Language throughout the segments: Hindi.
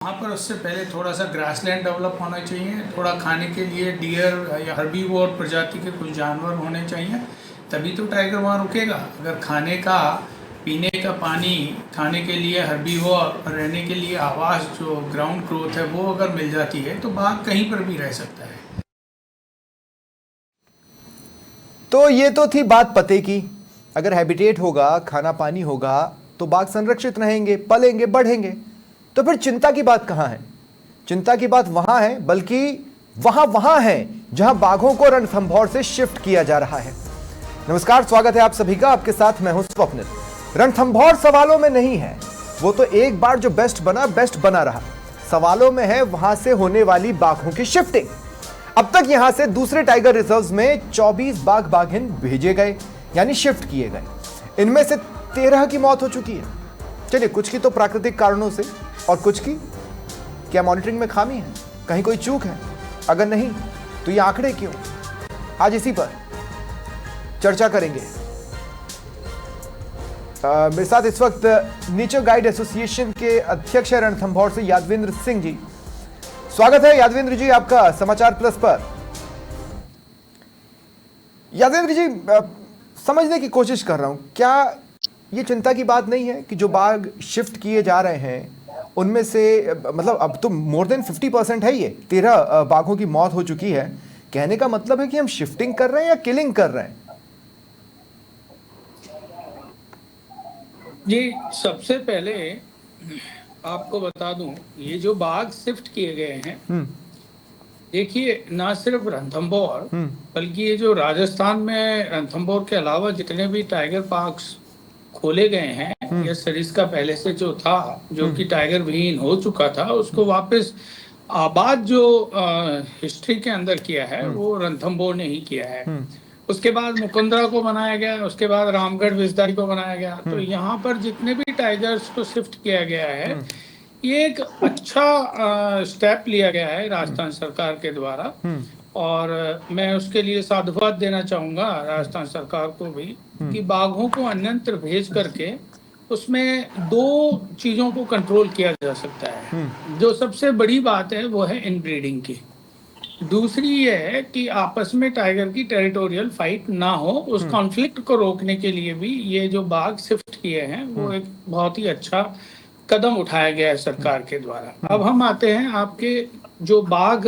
वहाँ पर उससे पहले थोड़ा सा ग्रासलैंड डेवलप होना चाहिए, थोड़ा खाने के लिए डियर या हर्बीवोर प्रजाति के कुछ जानवर होने चाहिए, तभी तो टाइगर वहाँ रुकेगा। अगर खाने का, पीने का पानी, खाने के लिए हर्बीवोर और रहने के लिए आवास जो ग्राउंड ग्रोथ है वो अगर मिल जाती है तो बाघ कहीं पर भी रह सकता है। तो ये तो थी बात पते की। अगर हैबिटेट होगा, खाना पानी होगा तो बाघ संरक्षित रहेंगे, पलेंगे, बढ़ेंगे। तो फिर चिंता की बात कहां है? चिंता की बात वहां है, बल्कि वहां है जहां बाघों को रणथंभौर से शिफ्ट किया जा रहा है। नमस्कार, स्वागत है आप सभी का। आपके साथ मैं हूं स्वप्निल। रणथंभौर सवालों में नहीं है, वो तो एक बार जो बेस्ट बना रहा। सवालों में है वहां से होने वाली बाघों की शिफ्टिंग। अब तक यहां से दूसरे टाइगर रिजर्व्स में 24 बाघ बाघिन भेजे गए, यानी शिफ्ट किए गए। इनमें से 13 की मौत हो चुकी है। चलिए, कुछ की तो प्राकृतिक कारणों से और कुछ की क्या मॉनिटरिंग में खामी है, कहीं कोई चूक है? अगर नहीं तो ये आंकड़े क्यों? आज इसी पर चर्चा करेंगे। मेरे साथ इस वक्त नेचर गाइड एसोसिएशन के अध्यक्ष है रणथंभौर से यादवेंद्र सिंह जी। स्वागत है यादवेंद्र जी आपका समाचार प्लस पर। यादवेंद्र जी, समझने की कोशिश कर रहा हूं, क्या ये चिंता की बात नहीं है कि जो बाघ शिफ्ट किए जा रहे हैं उनमें से मतलब अब तो मोर देन 50% है, ये 13 बाघों की मौत हो चुकी है। कहने का मतलब है कि हम शिफ्टिंग कर रहे हैं या किलिंग कर रहे हैं? जी, सबसे पहले आपको बता दूं, ये जो बाघ शिफ्ट किए गए हैं, देखिए, ना सिर्फ रणथंभौर बल्कि ये जो राजस्थान में रणथंभौर के अलावा जितने भी टाइगर पार्क्स खोले गए हैं या सरिस्का पहले से जो था, जो कि टाइगर विहीन हो चुका था, उसको वापस आबाद जो हिस्ट्री के अंदर किया है वो रणथंभौर ने ही किया है। उसके बाद मुकुंदरा को बनाया गया, उसके बाद रामगढ़ विजदारी को बनाया गया। तो यहाँ पर जितने भी टाइगर्स को शिफ्ट किया गया है, ये एक अच्छा स्टेप लिया गया है राजस्थान सरकार के द्वारा। और मैं उसके लिए साधुवाद देना चाहूंगा राजस्थान सरकार को भी कि बाघों को अन्यत्र भेज करके उसमें दो चीजों को कंट्रोल किया जा सकता है। जो सबसे बड़ी बात है वो है इनब्रीडिंग की। दूसरी ये है कि आपस में टाइगर की टेरिटोरियल फाइट ना हो, उस कॉन्फ्लिक्ट को रोकने के लिए भी ये जो बाघ शिफ्ट किए हैं वो एक बहुत ही अच्छा कदम उठाया गया है सरकार के द्वारा। अब हम आते हैं आपके जो बाघ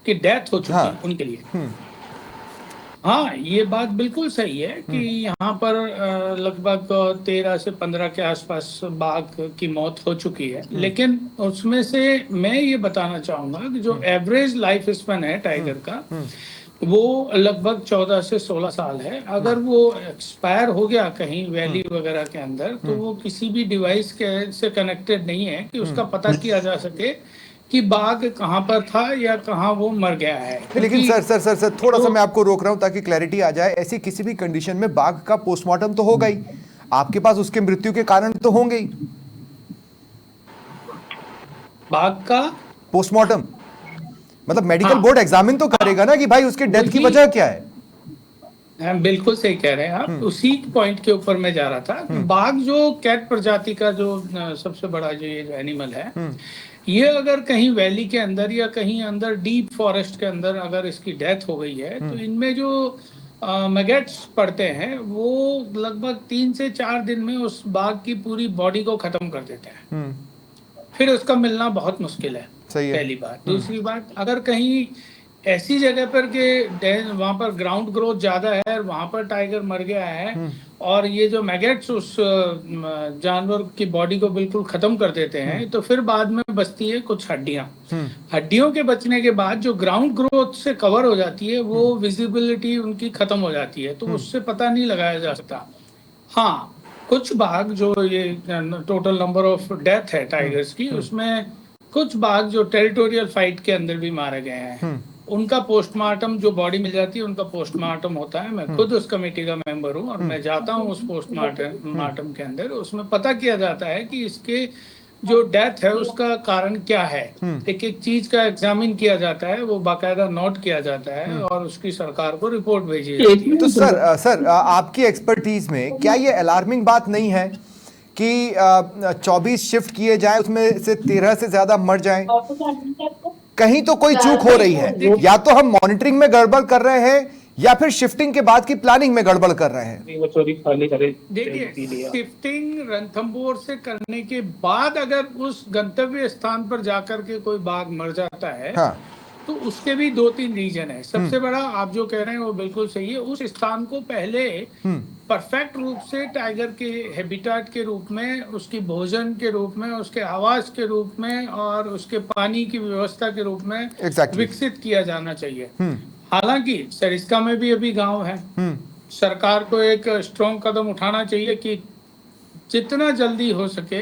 की डेथ हो चुकी है उनके लिए। हाँ, ये बात बिल्कुल सही है कि यहाँ पर लगभग 13 से 15 के आसपास बाघ की मौत हो चुकी है, लेकिन उसमें से मैं ये बताना चाहूंगा कि जो एवरेज लाइफ स्पैन है टाइगर का वो लगभग 14 से 16 साल है। अगर वो एक्सपायर हो गया कहीं वैली वगैरह के अंदर, तो वो किसी भी डिवाइस के से कनेक्टेड नहीं है कि उसका पता किया जा सके कि बाघ कहाँ पर था या कहाँ वो मर गया है। लेकिन सर थोड़ा सा मैं आपको रोक रहा हूं ताकि क्लैरिटी आ जाए। ऐसी किसी भी कंडीशन में बाघ का पोस्टमार्टम तो होगा ही, आपके पास उसके मृत्यु के कारण तो होंगे ही। बाघ का पोस्टमार्टम मतलब मेडिकल बोर्ड एग्जामिन तो करेगा ना कि भाई उसके डेथ की वजह क्या है। बिल्कुल सही कह रहे हैं आप। उसी पॉइंट के ऊपर मैं जा रहा था कि बाघ जो कैट प्रजाति का जो सबसे बड़ा जो ये जो एनिमल है, ये अगर कहीं वैली के अंदर या कहीं अंदर डीप फॉरेस्ट के अंदर अगर इसकी डेथ हो गई है, तो इनमें जो मैगेट्स पड़ते हैं वो लगभग 3 से 4 दिन में उस बाघ की पूरी बॉडी को खत्म कर देते हैं। फिर उसका मिलना बहुत मुश्किल है, पहली बात। दूसरी बात, अगर कहीं ऐसी जगह पर के वहां पर ग्राउंड ग्रोथ ज्यादा है, वहां पर टाइगर मर गया है और ये जो मैगेट्स उस जानवर की बॉडी को बिल्कुल खत्म कर देते हैं, तो फिर बाद में बचती है कुछ हड्डियां। हड्डियों के बचने के बाद जो ग्राउंड ग्रोथ से कवर हो जाती है वो विजिबिलिटी उनकी खत्म हो जाती है, तो उससे पता नहीं लगाया जा सकता। हाँ, कुछ बाघ जो ये टोटल नंबर ऑफ डेथ है टाइगर्स की, उसमें कुछ बाघ जो टेरिटोरियल फाइट के अंदर भी मारे गए हैं, उनका पोस्टमार्टम जो बॉडी मिल जाती है उनका पोस्टमार्टम होता है। मैं खुद उस कमेटी का मेंबर हूँ और मैं जाता हूँ उस पोस्टमार्टम के अंदर। उसमें पता किया जाता है कि इसके जो डेथ है उसका कारण क्या है। एक एक चीज का एग्जामिन किया जाता है, वो बाकायदा नोट किया जाता है और उसकी सरकार को रिपोर्ट भेजी जाती है। तो सर आपकी एक्सपर्टीज में क्या ये अलार्मिंग बात नहीं है कि 24 शिफ्ट किए जाएं, उसमें से 13 से ज्यादा मर जाएं? कहीं तो कोई चूक हो रही है। या तो हम मॉनिटरिंग में गड़बड़ कर रहे हैं या फिर शिफ्टिंग के बाद की प्लानिंग में गड़बड़ कर रहे हैं। देखिए, शिफ्टिंग रणथंभौर से करने के बाद अगर उस गंतव्य स्थान पर जाकर के कोई बाघ मर जाता है, हाँ। तो उसके भी 2-3 रीजन है। सबसे बड़ा, आप जो कह रहे हैं वो बिल्कुल सही है, उस स्थान को पहले परफेक्ट रूप से टाइगर के हैबिटेट के रूप में, उसकी भोजन के रूप में, उसके आवास के रूप में और उसके पानी की व्यवस्था के रूप में विकसित किया जाना चाहिए। हालांकि सरिस्का में भी अभी गांव है। सरकार को एक स्ट्रॉन्ग कदम उठाना चाहिए कि जितना जल्दी हो सके,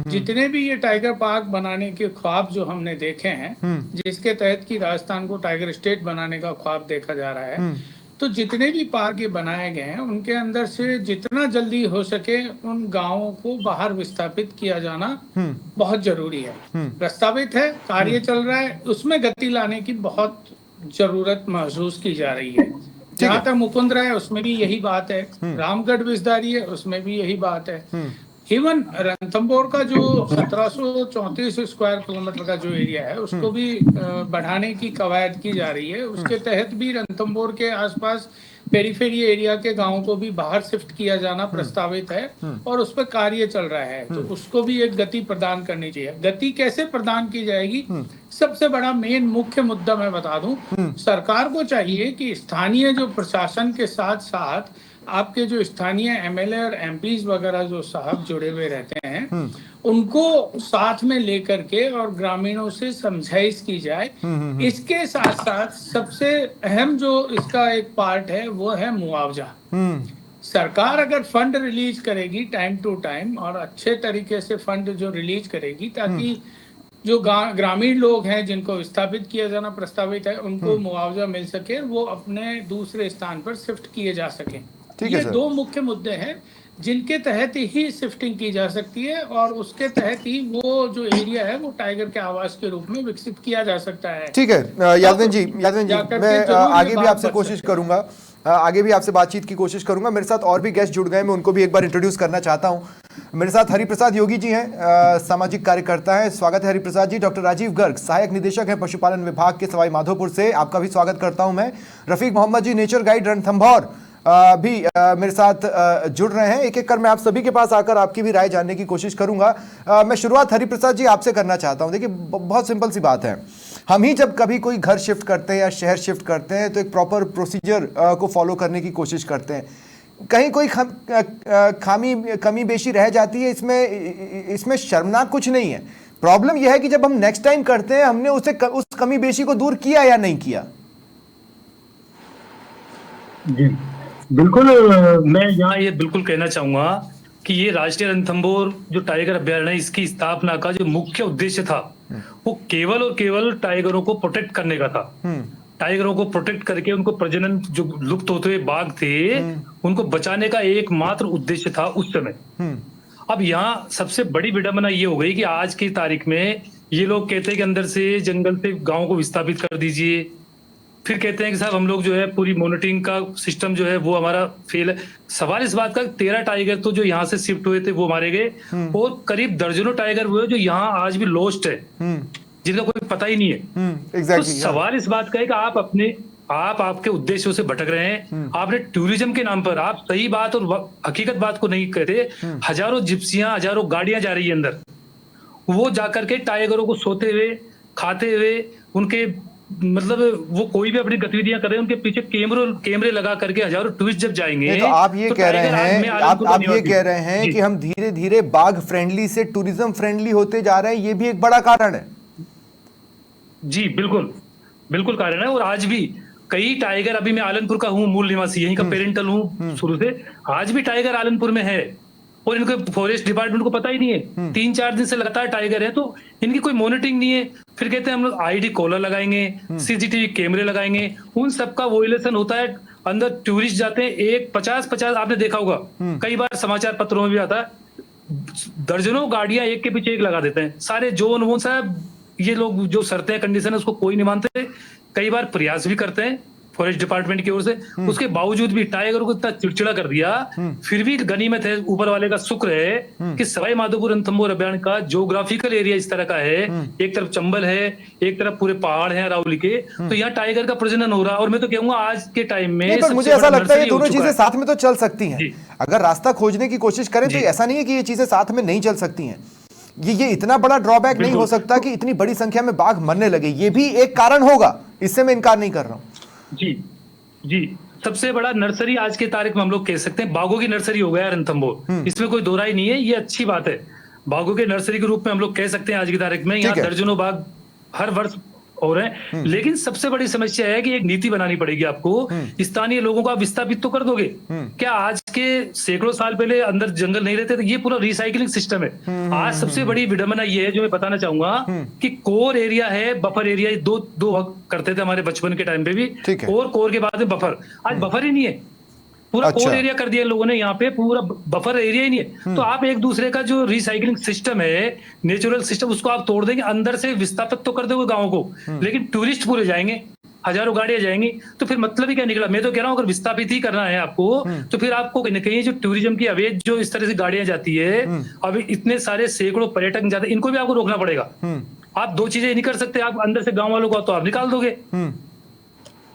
जितने भी ये टाइगर पार्क बनाने के ख्वाब जो हमने देखे हैं, जिसके तहत कि राजस्थान को टाइगर स्टेट बनाने का ख्वाब देखा जा रहा है, तो जितने भी पार्क ये बनाए गए हैं उनके अंदर से जितना जल्दी हो सके उन गांवों को बाहर विस्थापित किया जाना बहुत जरूरी है। प्रस्तावित है, कार्य चल रहा है, उसमें गति लाने की बहुत जरूरत महसूस की जा रही है। जहां तक मुकुंदरा है उसमें भी यही बात है, रामगढ़ विस्तारी है उसमें भी यही बात है। इवन रणथंभौर का जो 1734 स्क्वायर किलोमीटर का जो एरिया है उसको भी बढ़ाने की कवायद की जा रही है। उसके तहत भी रणथंभौर के आसपास पेरीफेरी एरिया के गांवों को भी बाहर शिफ्ट किया जाना प्रस्तावित है और उस पर कार्य चल रहा है। तो उसको भी एक गति प्रदान करनी चाहिए। गति कैसे प्रदान की जाएगी? सबसे बड़ा मेन मुख्य मुद्दा मैं बता दूं, सरकार को चाहिए कि स्थानीय जो प्रशासन के साथ साथ आपके जो स्थानीय एमएलए और एमपीज वगैरह जो साहब जुड़े हुए रहते हैं उनको साथ में लेकर के और ग्रामीणों से समझाइश की जाए। इसके साथ साथ सबसे अहम जो इसका एक पार्ट है वो है मुआवजा। सरकार अगर फंड रिलीज करेगी टाइम टू टाइम और अच्छे तरीके से फंड जो रिलीज करेगी ताकि जो ग्रामीण लोग हैं जिनको विस्थापित किया जाना प्रस्तावित है उनको मुआवजा मिल सके, वो अपने दूसरे स्थान पर शिफ्ट किए जा सके। ये दो मुख्य मुद्दे हैं जिनके तहत ही शिफ्टिंग की जा सकती है और उसके तहत ही वो जो एरिया है वो टाइगर के आवास के रूप में विकसित किया जा सकता है। ठीक है यादवन जी, मैं आगे भी आपसे कोशिश करूंगा, आगे भी आपसे बातचीत की कोशिश करूंगा। मेरे साथ और भी गेस्ट जुड़ गए, मैं उनको भी एक बार इंट्रोड्यूस करना चाहता हूं। मेरे साथ हरिप्रसाद योगी जी हैं, सामाजिक कार्यकर्ता हैं। स्वागत है हरिप्रसाद जी। डॉक्टर राजीव गर्ग, सहायक निदेशक हैं पशुपालन विभाग के सवाई माधोपुर से, आपका भी स्वागत करता हूं मैं। रफीक मोहम्मद जी, नेचर गाइड रणथंभौर, भी मेरे साथ जुड़ रहे हैं। एक एक कर मैं आप सभी के पास आकर आपकी भी राय जानने की कोशिश करूंगा। मैं शुरुआत हरिप्रसाद जी आपसे करना चाहता हूं। देखिए बहुत सिंपल सी बात है, हम ही जब कभी कोई घर शिफ्ट करते हैं या शहर शिफ्ट करते हैं तो एक प्रॉपर प्रोसीजर को फॉलो करने की कोशिश करते हैं। कहीं कोई कमी बेशी रह जाती है, इसमें शर्मनाक कुछ नहीं है। प्रॉब्लम यह है कि जब हम नेक्स्ट टाइम करते हैं हमने उस कमी बेशी को दूर किया या नहीं किया। जी बिल्कुल, मैं यहाँ ये बिल्कुल कहना चाहूंगा कि ये राष्ट्रीय रणथंभौर जो टाइगर अभयारण्य है इसकी स्थापना का जो मुख्य उद्देश्य था वो केवल और केवल टाइगरों को प्रोटेक्ट करने का था। टाइगरों को प्रोटेक्ट करके उनको प्रजनन जो लुप्त होते हुए बाघ थे उनको बचाने का एकमात्र उद्देश्य था उस समय। अब यहाँ सबसे बड़ी विडंबना ये हो गई कि आज की तारीख में ये लोग कहते हैं कि अंदर से जंगल से गाँव को विस्थापित कर दीजिए, फिर कहते हैं कि साहब हम लोग जो है पूरी मॉनिटरिंग का सिस्टम जो है वो हमारा फेल है। सवाल इस बात का 13 टाइगर तो जो यहाँ से शिफ्ट हुए थे वो मारे गए और करीब दर्जनों टाइगर हुए जो यहाँ आज भी लॉस्ट है, जिनका कोई पता ही नहीं है। तो सवाल इस बात का है कि आपके उद्देश्यों से भटक रहे हैं। आपने टूरिज्म के नाम पर आप सही बात और हकीकत बात को नहीं कहते। हजारों जिप्सियां, हजारों गाड़ियां जा रही है अंदर, वो जाकर के टाइगरों को सोते हुए, खाते हुए, उनके मतलब वो कोई भी अपनी गतिविधियां कर रहे हैं, उनके पीछे कैमरे लगा करके हजारों टूरिस्ट जब जाएंगे। तो आप ये कह रहे हैं, आप ये कह रहे हैं कि हम धीरे धीरे बाघ फ्रेंडली से टूरिज्म फ्रेंडली होते जा रहे हैं, ये भी एक बड़ा कारण है। जी बिल्कुल बिल्कुल कारण है। और आज भी कई टाइगर, अभी मैं आलनपुर का हूँ, मूल निवासी यहीं का पेरेंटल हूँ शुरू से, आज भी टाइगर आलनपुर में है और इनको फॉरेस्ट डिपार्टमेंट को पता ही नहीं है। 3-4 दिन से लगातार टाइगर है तो इनकी कोई मॉनिटरिंग नहीं है। फिर कहते हैं हम लोग आईडी कॉलर लगाएंगे, सीसीटीवी कैमरे लगाएंगे, उन सबका वोलेशन होता है। अंदर टूरिस्ट जाते हैं, एक 50-50 आपने देखा होगा, कई बार समाचार पत्रों में भी आता है, दर्जनों गाड़ियां एक के पीछे एक लगा देते हैं। सारे जोन वोन साहब, ये लोग जो शर्तें कंडीशन है उसको कोई नहीं मानते। कई बार प्रयास भी करते हैं फॉरेस्ट डिपार्टमेंट की ओर से। उसके बावजूद भी टाइगर को इतना चिड़चिड़ा कर दिया, फिर भी गनीमत है, ऊपर वाले का शुक्र है कि सवाई माधोपुर रणथंभौर अभयारण्य का ज्योग्राफिकल एरिया इस तरह का है, एक तरफ चंबल है, एक तरफ पूरे पहाड़ हैं अरावली के, तो यहाँ टाइगर का प्रजनन हो रहा है। और मैं तो कहूंगा आज के टाइम में पर मुझे ऐसा लगता है ये दोनों चीजें है। साथ में तो चल सकती हैं। अगर रास्ता खोजने की कोशिश करें तो ऐसा नहीं है कि ये चीजें साथ में नहीं चल सकती हैं। ये इतना बड़ा ड्रॉबैक नहीं हो सकता कि इतनी बड़ी संख्या में बाघ मरने लगे। ये भी एक कारण होगा, इससे मैं इनकार नहीं कर रहा हूं। जी जी, सबसे बड़ा नर्सरी आज के तारीख में हम लोग कह सकते हैं, बाघों की नर्सरी हो गया रणथंभौर, इसमें कोई दो राय नहीं है, ये अच्छी बात है। बाघों के नर्सरी के रूप में हम लोग कह सकते हैं आज की तारीख में। यहाँ दर्जनों बाघ हर वर्ष हो रहे हैं, लेकिन सबसे बड़ी समस्या है कि एक नीति बनानी पड़ेगी आपको। स्थानीय लोगों का विस्थापित तो कर दोगे क्या? आज के सैकड़ों साल पहले अंदर जंगल नहीं रहते थे, ये पूरा रिसाइकलिंग सिस्टम है। आज सबसे बड़ी विडंबना ये है जो मैं बताना चाहूंगा कि कोर एरिया है, बफर एरिया, दो करते थे हमारे बचपन के टाइम पे भी, कोर के बाद में बफर। आज बफर ही नहीं है, पूरा कोर एरिया कर दिया लोगों ने, यहाँ पे पूरा बफर एरिया ही नहीं है। तो आप एक दूसरे का जो रिसाइकलिंग सिस्टम है, नेचुरल सिस्टम, उसको आप तोड़ देंगे, अंदर से विस्थापित तो कर दोगे गाँव को, लेकिन टूरिस्ट पूरे जाएंगे, हजारों गाड़ियां जाएंगी, तो फिर मतलब ही क्या निकला? मैं तो कह रहा हूँ अगर विस्थापित ही करना है आपको, तो फिर आपको कहीं ना कहीं जो टूरिज्म की अवैध जो इस तरह से गाड़ियां जाती है, अभी इतने सारे सैकड़ों पर्यटक जाते हैं, इनको भी आपको रोकना पड़ेगा। आप दो चीजें नहीं कर सकते, आप अंदर से गाँव वालों को तो आप निकाल दोगे।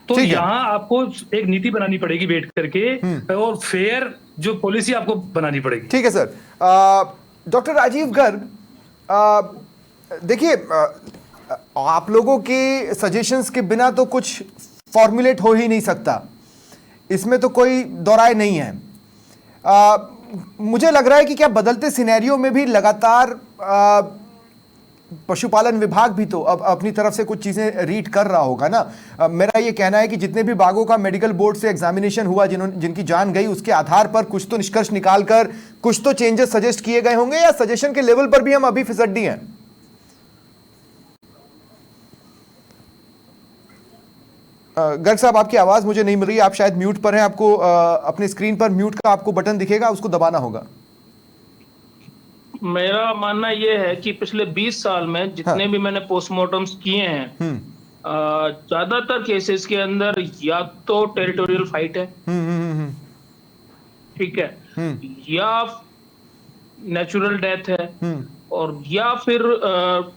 तो यहाँ आपको एक नीति बनानी पड़ेगी बैठ करके, और फेयर जो पॉलिसी आपको बनानी पड़ेगी। ठीक है सर। डॉक्टर राजीव गर्ग, देखिए, आप लोगों के सजेशंस के बिना तो कुछ फॉर्मुलेट हो ही नहीं सकता, इसमें तो कोई दौराय नहीं है। मुझे लग रहा है कि क्या बदलते सिनेरियो में भी लगातार पशुपालन विभाग भी तो अब अपनी तरफ से कुछ चीजें रीड कर रहा होगा ना। मेरा ये कहना है कि जितने भी बाघों का मेडिकल बोर्ड से एग्जामिनेशन हुआ, जिनकी जान गई, उसके आधार पर कुछ तो निष्कर्ष निकालकर कुछ तो चेंजेस सजेस्ट किए गए होंगे, या सजेशन के लेवल पर भी हम अभी फिसड्डी हैं? गर्ग साहब, आपकी आवाज मुझे नहीं मिल रही, आप शायद म्यूट पर हैं। आपको अपने स्क्रीन पर म्यूट का आपको बटन दिखेगा, उसको दबाना होगा। मेरा मानना यह है कि पिछले 20 साल में जितने भी मैंने पोस्टमार्टम्स किए हैं, ज्यादातर केसेस के अंदर या तो टेरिटोरियल फाइट है, ठीक है, या नेचुरल डेथ है, और या फिर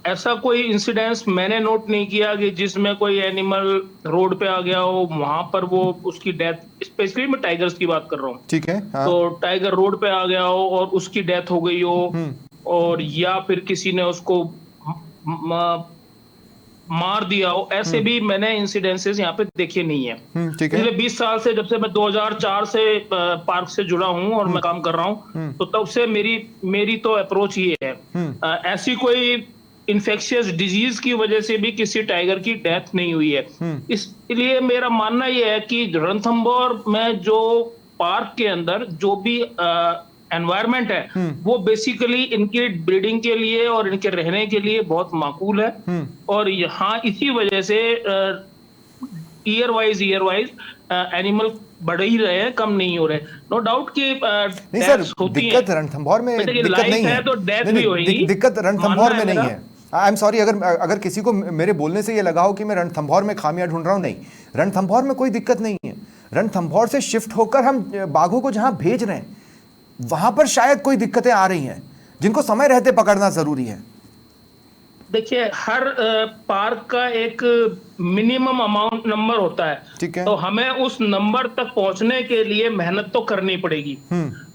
ऐसा कोई इंसिडेंस मैंने नोट नहीं किया कि जिसमें कोई एनिमल रोड पे आ गया हो, वहां पर वो उसकी डेथ, स्पेशली मैं टाइगर्स की बात कर रहा हूँ, ठीक है, हाँ। तो टाइगर रोड पे आ गया हो और उसकी डेथ हो गई हो, और या फिर किसी ने उसको मार दिया हो, ऐसे भी मैंने इंसिडेंसेस यहाँ पे देखे नहीं है। पिछले 20 साल से, जब से मैं 2004 से पार्क से जुड़ा हूँ और मैं काम कर रहा हूँ, तो तब से मेरी तो अप्रोच ये है, ऐसी कोई इन्फेक्शियस डिजीज की वजह से भी किसी टाइगर की डेथ नहीं हुई है। इसलिए मेरा मानना यह है कि रणथंभौर में जो पार्क के अंदर जो भी एनवायरनमेंट है, वो बेसिकली इनकी ब्रीडिंग के लिए और इनके रहने के लिए बहुत माकूल है, और यहाँ इसी वजह से ईयर वाइज एनिमल बढ़ ही रहे हैं, कम नहीं हो रहे। नो डाउट कि नहीं सर, दिक्कत रणथंभौर में दिक्कत नहीं है, तो डेथ भी होगी, दिक्कत रणथंभौर में नहीं है। आई एम सॉरी अगर किसी को मेरे बोलने से ये लगा हो कि मैं रणथंभौर में खामियां ढूंढ रहा हूं, नहीं, रणथंभौर में कोई दिक्कत नहीं है। रणथंभौर से शिफ्ट होकर हम बाघों को जहां भेज रहे हैं, वहां पर शायद कोई दिक्कतें आ रही हैं, जिनको समय रहते पकड़ना जरूरी है। देखिए, हर पार्क का एक मिनिमम अमाउंट नंबर होता है, ठीक है, तो हमें उस नंबर तक पहुंचने के लिए मेहनत तो करनी पड़ेगी।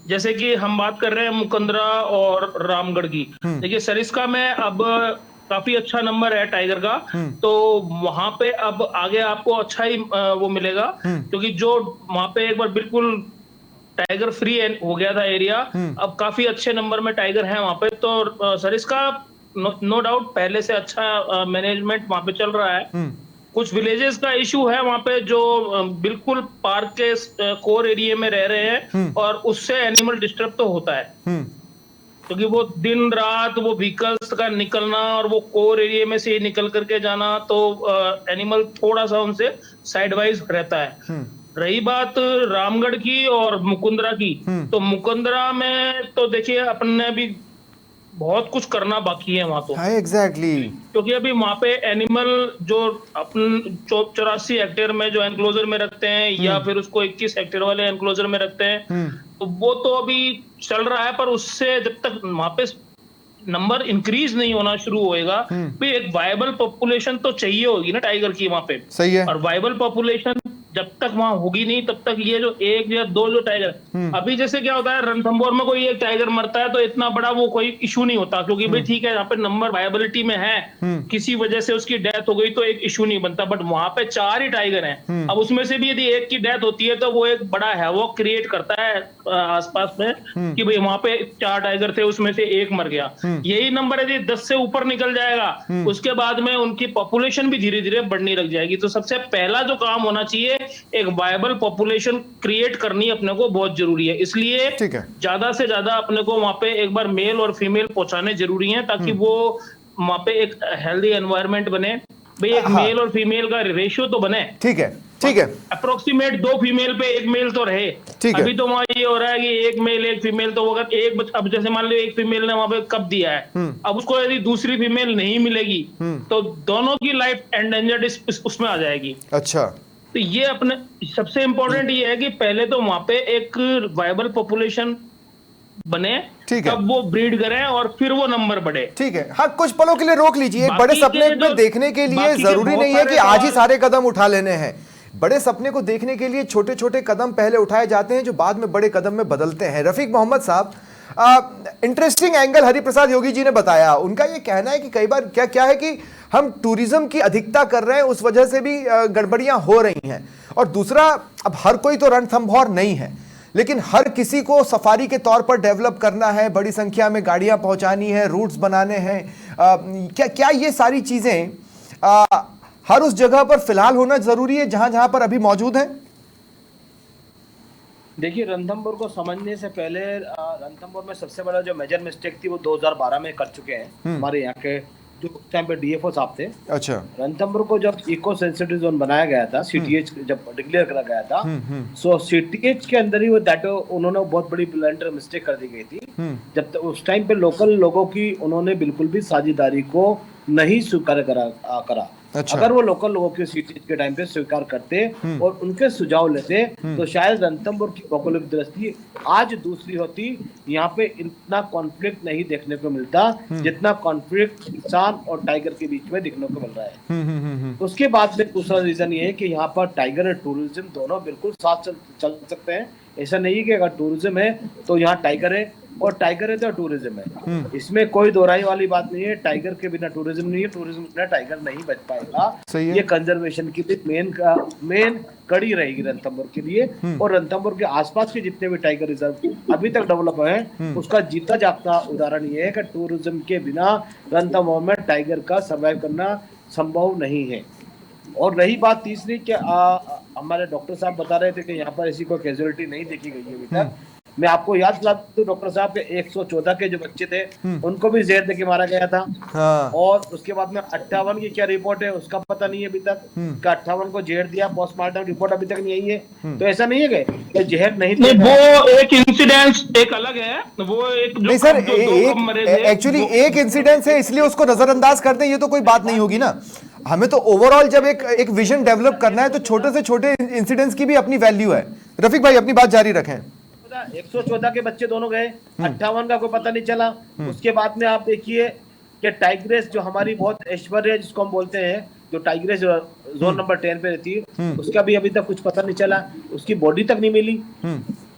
जैसे कि हम बात कर रहे हैं मुकंदरा और रामगढ़ की, देखिए सरिस्का में अब काफी अच्छा नंबर है टाइगर का, तो वहां पे अब आगे आपको अच्छा ही वो मिलेगा, क्योंकि जो वहां पे एक बार बिल्कुल टाइगर फ्री हो गया था एरिया, अब काफी अच्छे नंबर में टाइगर है वहां पे। तो सरिस्का नो डाउट पहले से अच्छा मैनेजमेंट वहां पे चल रहा है। कुछ विलेजेस का इशू है वहां पे जो बिल्कुल पार्क के कोर एरिया में रह रहे हैं, और उससे एनिमल डिस्टर्ब तो होता है, क्योंकि वो दिन रात वो व्हीकल्स का निकलना और वो कोर एरिया में से निकल करके जाना, तो एनिमल थोड़ा सा उनसे साइडवाइज रहता है। रही बात रामगढ़ की और मुकुंदरा की, तो मुकुंदरा में तो देखिए अपन ने भी बहुत कुछ करना बाकी है वहां तो। हाँ एग्जैक्टली। क्योंकि अभी वहां पे एनिमल जो अपन 84 हेक्टेयर में जो एनक्लोजर में रखते हैं या फिर उसको 21 हेक्टेयर वाले एनक्लोजर में रखते हैं, तो वो तो अभी चल रहा है, पर उससे जब तक वहां पे नंबर इंक्रीज नहीं होना शुरू होएगा, भी एक वायबल पॉपुलेशन तो चाहिए होगी ना टाइगर की वहां पे। सही है। और वायबल पॉपुलेशन जब तक वहां होगी नहीं तब तक ये जो एक या दो जो टाइगर, अभी जैसे क्या होता है रणथंभौर में कोई एक टाइगर मरता है तो इतना बड़ा वो कोई इशू नहीं होता, क्योंकि भाई ठीक है यहाँ पे नंबर वायबिलिटी में है, किसी वजह से उसकी डेथ हो गई तो एक इशू नहीं बनता। बट वहां पे 4 ही टाइगर हैं, अब उसमें से भी यदि एक की डेथ होती है तो वो एक बड़ा हैवॉक क्रिएट करता है आसपास में, कि भाई वहां पे 4 टाइगर थे उसमें से एक मर गया। यही नंबर यदि 10 से ऊपर निकल जाएगा, उसके बाद में उनकी पॉपुलेशन भी धीरे धीरे बढ़ने लग जाएगी। तो सबसे पहला जो काम होना चाहिए, एक वायबल पॉपुलेशन क्रिएट करनी अपने को बहुत जरूरी है। इसलिए ज्यादा से ज्यादा अपने को वहां पे एक बार मेल और फीमेल पहुंचाने जरूरी है, ताकि वो वहां पे एक हेल्दी एनवायरनमेंट बने, भाई एक मेल और फीमेल का रेशियो तो बने। ठीक है, ठीक है। अप्रोक्सीमेट 2 फीमेल पे 1 मेल तो रहे। अभी तो वहां ये हो रहा है कि 1 मेल 1 फीमेल, तो अगर अब जैसे मान लो 1 फीमेल ने वहां पे कब दिया है, अब उसको यदि दूसरी फीमेल नहीं मिलेगी तो दोनों की लाइफ एंडेंजर्ड उसमें आ जाएगी। अच्छा, तो ये अपने सबसे इंपॉर्टेंट ये है कि पहले तो वहां पे एक वायबल पॉपुलेशन बने, तब वो ब्रीड करें और फिर वो नंबर बढ़े। ठीक है। हाँ, कुछ पलों के लिए रोक लीजिए। बड़े सपने में देखने के लिए जरूरी नहीं है कि आज ही सारे कदम उठा लेने हैं। बड़े सपने को देखने के लिए छोटे छोटे कदम पहले उठाए जाते हैं, जो बाद में बड़े कदम में बदलते हैं। रफीक मोहम्मद साहब, इंटरेस्टिंग एंगल हरिप्रसाद योगी जी ने बताया। उनका ये कहना है कि कई बार क्या है कि हम टूरिज्म की अधिकता कर रहे हैं, उस वजह से भी गड़बड़ियां हो रही हैं। और दूसरा, अब हर कोई तो रणथंभौर नहीं है, लेकिन हर किसी को सफारी के तौर पर डेवलप करना है, बड़ी संख्या में गाड़ियां पहुंचानी है, रूट्स बनाने हैं। क्या ये सारी चीजें हर उस जगह पर फिलहाल होना जरूरी है जहां जहां पर अभी मौजूद है? देखिए, रणथंभौर को समझने से पहले रणथंभौर में सबसे बड़ा जो मेजर मिस्टेक थी वो 2012 में कर चुके हैं हमारे यहाँ के जो उस टाइम पे डीएफओ साहब थे। अच्छा। रणथंभौर को जब इको सेंसिटिव जोन बनाया गया था, सीटीएच जब डिक्लेयर करा गया था, सो सीटीएच के अंदर ही वो उन्होंने बहुत बड़ी ब्लंडर मिस्टेक कर दी गई थी। जब तक उस टाइम पे लोकल लोगों की उन्होंने बिल्कुल भी साझेदारी को नहीं स्वीकार करा। अच्छा। अगर वो लोकल लोगों के सीटीएच के टाइम पे स्वीकार करते और उनके सुझाव लेते तो शायद रणथंभौर की भौगोलिक दृष्टि आज दूसरी होती। यहाँ पे इतना कॉन्फ्लिक्ट नहीं देखने को मिलता जितना कॉन्फ्लिक्ट इंसान और टाइगर के बीच में देखने को मिल रहा है। उसके बाद में दूसरा रीजन ये है कि यहाँ पर टाइगर और टूरिज्म दोनों बिल्कुल साथ चल सकते हैं। ऐसा नहीं है कि अगर टूरिज्म है तो यहाँ टाइगर है और टाइगर है तो टूरिज्म है, इसमें कोई दोहराई वाली बात नहीं है। टाइगर के बिना टूरिज्म नहीं है, टूरिज्म के बिना टाइगर नहीं बच पाएगा। ये कंजर्वेशन की मेन कड़ी रहेगी रणथंभौर के लिए। और रणथंभौर के आसपास के जितने भी टाइगर रिजर्व अभी तक डेवलप हैं, उसका जीता जागता उदाहरण ये है कि टूरिज्म के बिना रणथंभौर में टाइगर का सर्वाइव करना संभव नहीं है। और रही बात तीसरी कि हमारे डॉक्टर साहब बता रहे थे कि यहाँ पर ऐसी कोई कैजुअलिटी नहीं देखी गई है अभी तक। मैं आपको याद दिला दूं, डॉक्टर साहब के 114 के जो बच्चे थे उनको भी जहर देके मारा गया था। हाँ। और उसके बाद में 58 की क्या रिपोर्ट है उसका पता नहीं है अभी तक, 58 को जहर दिया, पोस्टमार्टम रिपोर्ट अभी तक नहीं आई है। तो ऐसा नहीं है कि जहर नहीं, वो एक इंसिडेंट एक अलग है, वो एक नहीं सर, एक्चुअली एक इंसिडेंट है इसलिए उसको नजरअंदाज कर दें, ये तो कोई बात नहीं होगी ना। हमें तो ओवरऑल जब एक विजन डेवलप करना है तो छोटे से छोटे इंसिडेंट्स की भी अपनी वैल्यू है। रफीक भाई अपनी बात जारी रखें। 114 के बच्चे दोनों गए, 58 का कोई पता नहीं चला। उसके बाद में आप देखिए कि टाइग्रेस जो हमारी बहुत ऐश्वर्य है जिसको हम बोलते हैं, जो टाइग्रेस जोन नंबर 10 पे रहती है, उसका भी अभी तक कुछ पता नहीं चला, उसकी बॉडी तक नहीं मिली।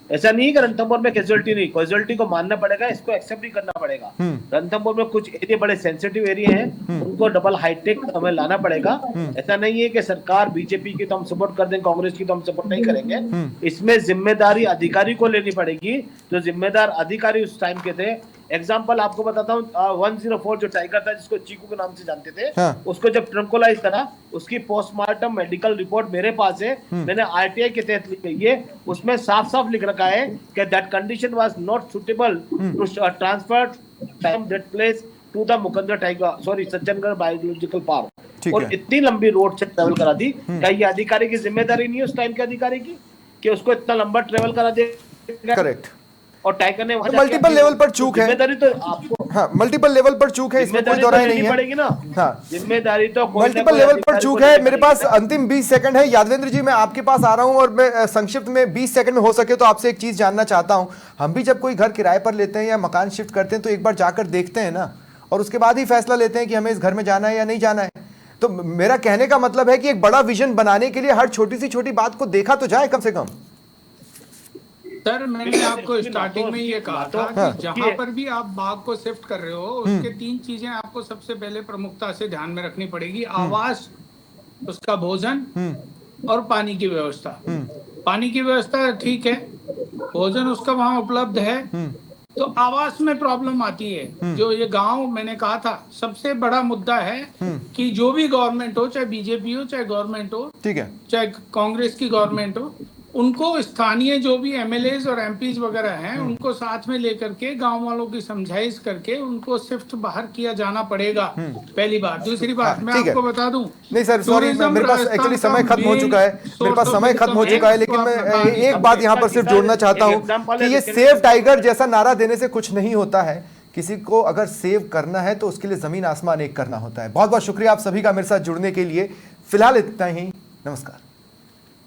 ऐसा नहीं है कि रणथंभौर में कैजुअलिटी नहीं, कैजुअलिटी को मानना पड़ेगा, इसको एक्सेप्ट भी करना पड़ेगा। रणथंभौर में कुछ एरिया बड़े सेंसिटिव एरिया हैं, उनको डबल हाईटेक हमें लाना पड़ेगा। ऐसा नहीं है कि सरकार बीजेपी की तो हम सपोर्ट कर दें, कांग्रेस की तो हम सपोर्ट नहीं करेंगे। इसमें जिम्मेदारी अधिकारी को लेनी पड़ेगी, जो जिम्मेदार अधिकारी उस टाइम के थे। एग्जाम्पल आपको बताता हूँ, 104 जो टाइगर था जिसको चीकू के नाम से जानते थे, हाँ। उसको जब ट्रंकोलाइज करा, उसकी पोस्टमार्टम मेडिकल रिपोर्ट मेरे पास है, मैंने आरटीआई के तहत लिखी है। उसमें साफ साफ लिख रखा है कि that condition was not suitable to transfer time that place to the Mukundra tiger Sajjangarh biological park. और इतनी लंबी रोड से ट्रेवल करा दी, क्या ये अधिकारी की जिम्मेदारी नहीं है उस टाइम के अधिकारी की कि उसको इतना लंबा ट्रेवल करा दे? करेक्ट। और टाइगर ने मल्टीपल लेवल पर चूक है, जिम्मेदारी तो आपको हाँ, मल्टीपल लेवल पर चूक है, इसमें कोई दोहराई नहीं है। पड़ेगी ना। हाँ, जिम्मेदारी तो मल्टीपल लेवल पर चूक है। मेरे पास अंतिम 20 सेकंड है। यादवेंद्र जी, मैं आपके पास आ रहा हूं और मैं संक्षिप्त में 20 सेकंड में हो सके तो आपसे एक चीज जानना चाहता हूं। हम भी जब कोई घर किराए पर लेते हैं या मकान शिफ्ट करते हैं तो एक बार जाकर देखते हैं ना, और उसके बाद ही फैसला लेते हैं कि हमें इस घर में जाना है या नहीं जाना है। तो मेरा कहने का मतलब है कि एक बड़ा विजन बनाने के लिए हर छोटी सी छोटी बात को देखा तो जाए कम से कम। सर, मैंने आपको स्टार्टिंग में ये कहा था कि जहां पर भी आप बाग को शिफ्ट कर रहे हो, उसके 3 चीजें आपको सबसे पहले प्रमुखता से ध्यान में रखनी पड़ेगी। आवास, उसका भोजन और पानी की व्यवस्था। पानी की व्यवस्था ठीक है, भोजन उसका वहां उपलब्ध है, तो आवास में प्रॉब्लम आती है। जो ये गांव, मैंने कहा था, सबसे बड़ा मुद्दा है कि जो भी गवर्नमेंट हो, चाहे बीजेपी हो चाहे गवर्नमेंट हो, ठीक है, चाहे कांग्रेस की गवर्नमेंट हो, उनको स्थानीय जो भी एमएलएज और एमपीज वगैरह हैं, उनको साथ में लेकर के गांव वालों की समझाइश करके उनको शिफ्ट बाहर किया जाना पड़ेगा। पहली बात। दूसरी बात मैं आपको बता दूं, नहीं सर सॉरी, मेरे पास एक्चुअली समय खत्म हो चुका है, मेरे पास समय खत्म हो चुका है, लेकिन मैं एक बात यहाँ पर सिर्फ जोड़ना चाहता हूँ कि ये सेव टाइगर जैसा नारा देने से कुछ नहीं होता है। किसी को अगर सेव करना है तो उसके लिए जमीन आसमान एक करना होता है। बहुत बहुत शुक्रिया आप सभी का मेरे साथ जुड़ने के लिए। फिलहाल इतना ही, नमस्कार।